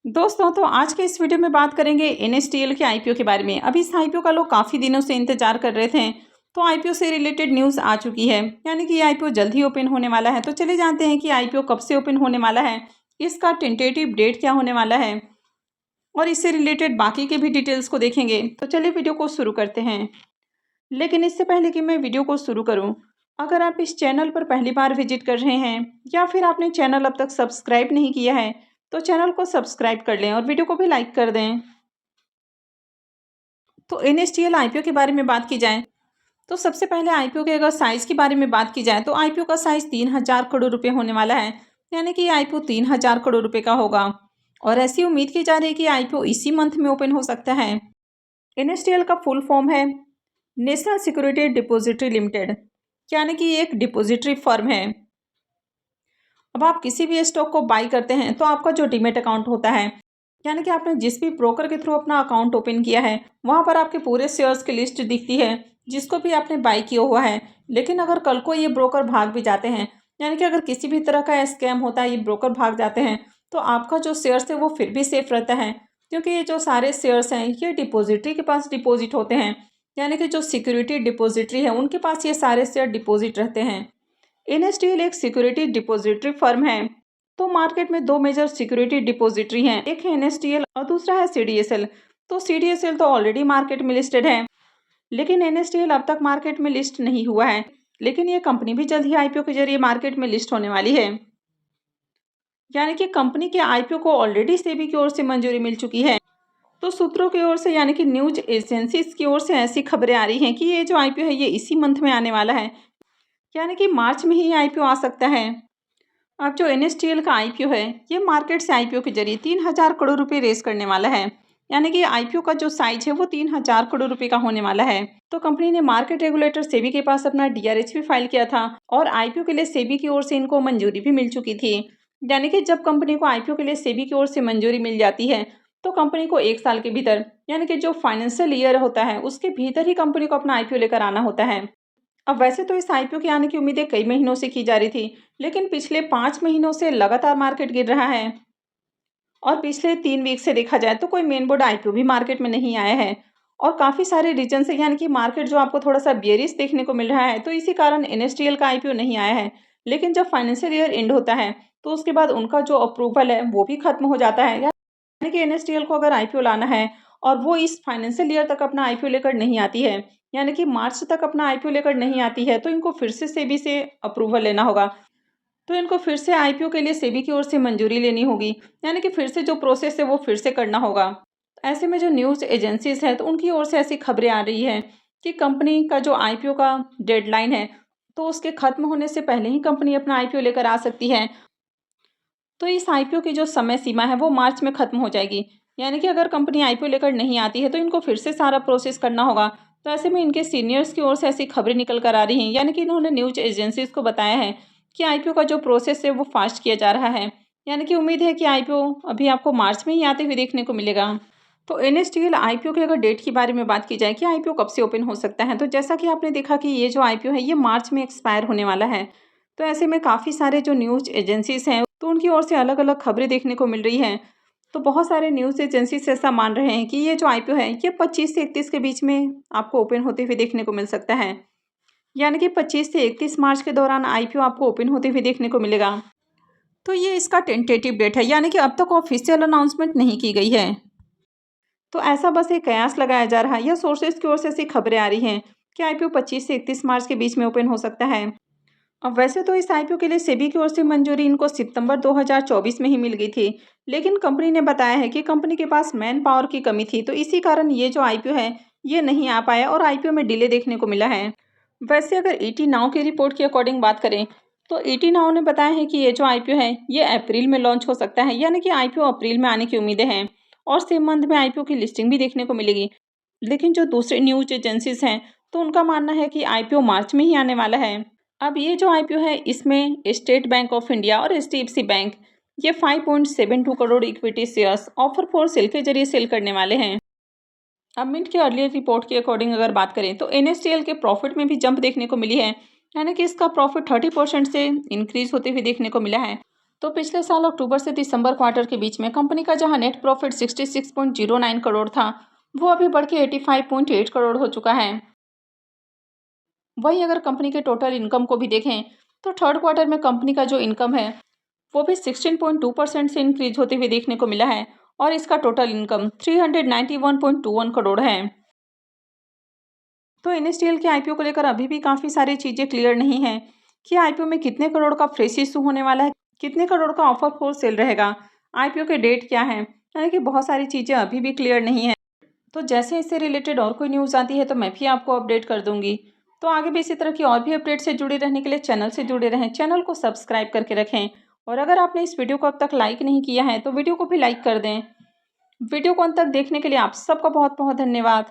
दोस्तों तो आज के इस वीडियो में बात करेंगे एनएसटीएल के आईपीओ के बारे में। अभी इस आईपीओ का लोग काफ़ी दिनों से इंतजार कर रहे थे, तो आईपीओ से रिलेटेड न्यूज़ आ चुकी है, यानी कि ये आईपीओ जल्द ही ओपन होने वाला है। तो चले जानते हैं कि आईपीओ कब से ओपन होने वाला है, इसका टेंटेटिव डेट क्या होने वाला है और इससे रिलेटेड बाकी के भी डिटेल्स को देखेंगे। तो चलिए वीडियो को शुरू करते हैं। लेकिन इससे पहले कि मैं वीडियो को शुरू करूँ, अगर आप इस चैनल पर पहली बार विजिट कर रहे हैं या फिर आपने चैनल अब तक सब्सक्राइब नहीं किया है तो चैनल को सब्सक्राइब कर लें और वीडियो को भी लाइक कर दें। तो एनएसटीएल आईपीओ के बारे में बात की जाए तो सबसे पहले आईपीओ के अगर साइज़ के बारे में बात की जाए तो आईपीओ का साइज़ 3,000 करोड़ रुपए होने वाला है, यानी कि आईपीओ 3,000 करोड़ रुपए का होगा और ऐसी उम्मीद की जा रही है कि आईपीओ इसी मंथ में ओपन हो सकता है। एनएसटीएल का फुल फॉर्म है नेशनल सिक्योरिटी डिपॉजिटरी लिमिटेड, यानी कि एक डिपॉजिटरी फर्म है। अब आप किसी भी स्टॉक को बाई करते हैं तो आपका जो डीमेट अकाउंट होता है, यानी कि आपने जिस भी ब्रोकर के थ्रू अपना अकाउंट ओपन किया है वहाँ पर आपके पूरे शेयर्स की लिस्ट दिखती है जिसको भी आपने बाई किया हुआ है। लेकिन अगर कल को ये ब्रोकर भाग भी जाते हैं, यानी कि अगर किसी भी तरह का स्कैम होता है, ये ब्रोकर भाग जाते हैं, तो आपका जो शेयर्स है वो फिर भी सेफ रहता है, क्योंकि ये जो सारे शेयर्स हैं ये डिपॉजिटरी के पास डिपॉजिट होते हैं, यानी कि जो सिक्योरिटी डिपॉजिटरी है उनके पास ये सारे शेयर डिपॉजिट रहते हैं। एनएसडीएल एक सिक्योरिटी डिपॉजिटरी फर्म है। तो मार्केट में दो मेजर सिक्योरिटी डिपॉजिटरी हैं, एक है एनएसडीएल और दूसरा है सीडीएसएल। तो सीडीएसएल तो ऑलरेडी मार्केट में लिस्टेड है, लेकिन एनएसडीएल अब तक मार्केट में लिस्ट नहीं हुआ है। लेकिन ये कंपनी भी जल्द ही आईपीओ के जरिए मार्केट में लिस्ट होने वाली है, यानी कि कंपनी के आईपीओ को ऑलरेडी सेबी की ओर से मंजूरी मिल चुकी है। तो सूत्रों की ओर से, यानी कि न्यूज एजेंसीज की ओर से ऐसी खबरें आ रही हैं कि ये जो आईपीओ है ये इसी मंथ में आने वाला है, यानी कि मार्च में ही आईपीओ आ सकता है। अब जो एनएसटीएल का आईपीओ है ये मार्केट से आईपीओ के जरिए 3,000 करोड़ रुपए रेस करने वाला है, यानी कि आईपीओ का जो साइज है वो 3,000 करोड़ रुपए का होने वाला है। तो कंपनी ने मार्केट रेगुलेटर सेबी के पास अपना डीआरएच भी फाइल किया था और आईपीओ के लिए सेबी की ओर से इनको मंजूरी भी मिल चुकी थी। यानी कि जब कंपनी को आईपीओ के लिए सेबी की ओर से मंजूरी मिल जाती है तो कंपनी को 1 साल के भीतर, यानी कि जो फाइनेंशियल ईयर होता है उसके भीतर ही कंपनी को अपना आईपीओ लेकर आना होता है। अब वैसे तो इस आईपीओ के आने की उम्मीदें कई महीनों से की जा रही थी, लेकिन पिछले 5 महीनों से लगातार मार्केट गिर रहा है और पिछले 3 वीक से देखा जाए तो कोई मेन बोर्ड आईपीओ भी मार्केट में नहीं आया है और काफ़ी सारे रीजन से, यानी कि मार्केट जो आपको थोड़ा सा बियरिश देखने को मिल रहा है, तो इसी कारण एनएसडीएल का आईपीओ नहीं आया है। लेकिन जब फाइनेंशियल ईयर एंड होता है तो उसके बाद उनका जो अप्रूवल है वो भी खत्म हो जाता है, यानी कि एनएसडीएल को अगर आईपीओ लाना है और वो इस फाइनेंशियल ईयर तक अपना आईपीओ लेकर नहीं आती है, यानी कि मार्च तक अपना आईपीओ लेकर नहीं आती है, तो इनको फिर से सेबी से अप्रूवल लेना होगा। तो इनको फिर से आईपीओ के लिए सेबी की ओर से मंजूरी लेनी होगी, यानी कि फिर से जो प्रोसेस है वो फिर से करना होगा। ऐसे में जो न्यूज़ एजेंसीज हैं तो उनकी ओर से ऐसी खबरें आ रही हैं कि कंपनी का जो आईपीओ का डेडलाइन है तो उसके खत्म होने से पहले ही कंपनी अपना आईपीओ लेकर आ सकती है। तो इस आईपीओ की जो समय सीमा है वो मार्च में खत्म हो जाएगी, यानी कि अगर कंपनी आईपीओ लेकर नहीं आती है तो इनको फिर से सारा प्रोसेस करना होगा। तो ऐसे में इनके सीनियर्स की ओर से ऐसी खबरें निकल कर आ रही हैं, यानी कि इन्होंने न्यूज एजेंसीज को बताया है कि आईपीओ का जो प्रोसेस है वो फास्ट किया जा रहा है, यानी कि उम्मीद है कि आईपीओ अभी आपको मार्च में ही आते हुए देखने को मिलेगा। तो एनएसडीएल आईपीओ के अगर डेट के बारे में बात की जाए कि आईपीओ कब से ओपन हो सकता है, तो जैसा कि आपने देखा कि ये जो आईपीओ है ये मार्च में एक्सपायर होने वाला है। तो ऐसे में काफ़ी सारे जो न्यूज़ एजेंसीज हैं तो उनकी ओर से अलग अलग खबरें देखने को मिल रही हैं। तो बहुत सारे न्यूज़ एजेंसीज ऐसा मान रहे हैं कि ये जो आईपीओ है ये 25 से 31 के बीच में आपको ओपन होते हुए देखने को मिल सकता है, यानी कि 25 से 31 मार्च के दौरान आईपीओ आपको ओपन होते हुए देखने को मिलेगा। तो ये इसका टेंटेटिव डेट है, यानी कि अब तक ऑफिशियल अनाउंसमेंट नहीं की गई है। तो ऐसा बस एक कयास लगाया जा रहा है या सोर्सेज की ओर से ऐसी खबरें आ रही हैं कि आईपीओ 25 से 31 मार्च के बीच में ओपन हो सकता है। अब वैसे तो इस आईपीओ के लिए सेबी की ओर से मंजूरी इनको सितंबर 2024 में ही मिल गई थी, लेकिन कंपनी ने बताया है कि कंपनी के पास मैन पावर की कमी थी, तो इसी कारण ये जो आईपीओ है ये नहीं आ पाया और आईपीओ में डिले देखने को मिला है। वैसे अगर ईटी नाउ की रिपोर्ट के अकॉर्डिंग बात करें तो ईटी नाउ ने बताया है कि ये जो आईपीओ है ये अप्रैल में लॉन्च हो सकता है, यानी कि आईपीओ अप्रैल में आने की उम्मीदें हैं और सेम मंथ में आईपीओ की लिस्टिंग भी देखने को मिलेगी। लेकिन जो दूसरे न्यूज एजेंसीज हैं तो उनका मानना है कि आईपीओ मार्च में ही आने वाला है। अब ये जो आईपीओ है इसमें स्टेट बैंक ऑफ इंडिया और एचडीएफसी बैंक ये 5.72 crore equity shares offer for sale के जरिए सेल करने वाले हैं। अब मिंट के अर्लियर रिपोर्ट के अकॉर्डिंग अगर बात करें तो एनएसडीएल के प्रॉफिट में भी जंप देखने को मिली है, यानी कि इसका प्रॉफिट 30% से इंक्रीज होते हुए देखने को मिला है तो पिछले साल अक्टूबर से दिसंबर क्वार्टर के बीच में कंपनी का जहां नेट प्रॉफिट 66.09 करोड़ था, वो अभी बढ़ के 85.8 करोड़ हो चुका है। वहीं अगर कंपनी के टोटल इनकम को भी देखें तो थर्ड क्वार्टर में कंपनी का जो इनकम है वो भी 16.2% से इंक्रीज होते हुए देखने को मिला है और इसका टोटल इनकम 391.21 करोड़ है। तो एनएसडीएल के आईपीओ को लेकर अभी भी काफ़ी सारी चीज़ें क्लियर नहीं है कि आईपीओ में कितने करोड़ का फ्रेश इशू होने वाला है, कितने करोड़ का ऑफर फॉर सेल रहेगा, आईपीओ के डेट क्या है, यानी कि बहुत सारी चीज़ें अभी भी क्लियर नहीं है। तो जैसे इससे रिलेटेड और कोई न्यूज़ आती है तो मैं भी आपको अपडेट कर दूंगी। तो आगे भी इसी तरह की और भी अपडेट से जुड़े रहने के लिए चैनल से जुड़े रहें, चैनल को सब्सक्राइब करके रखें। और अगर आपने इस वीडियो को अब तक लाइक नहीं किया है तो वीडियो को भी लाइक कर दें। वीडियो को अंत तक देखने के लिए आप सबका बहुत बहुत धन्यवाद।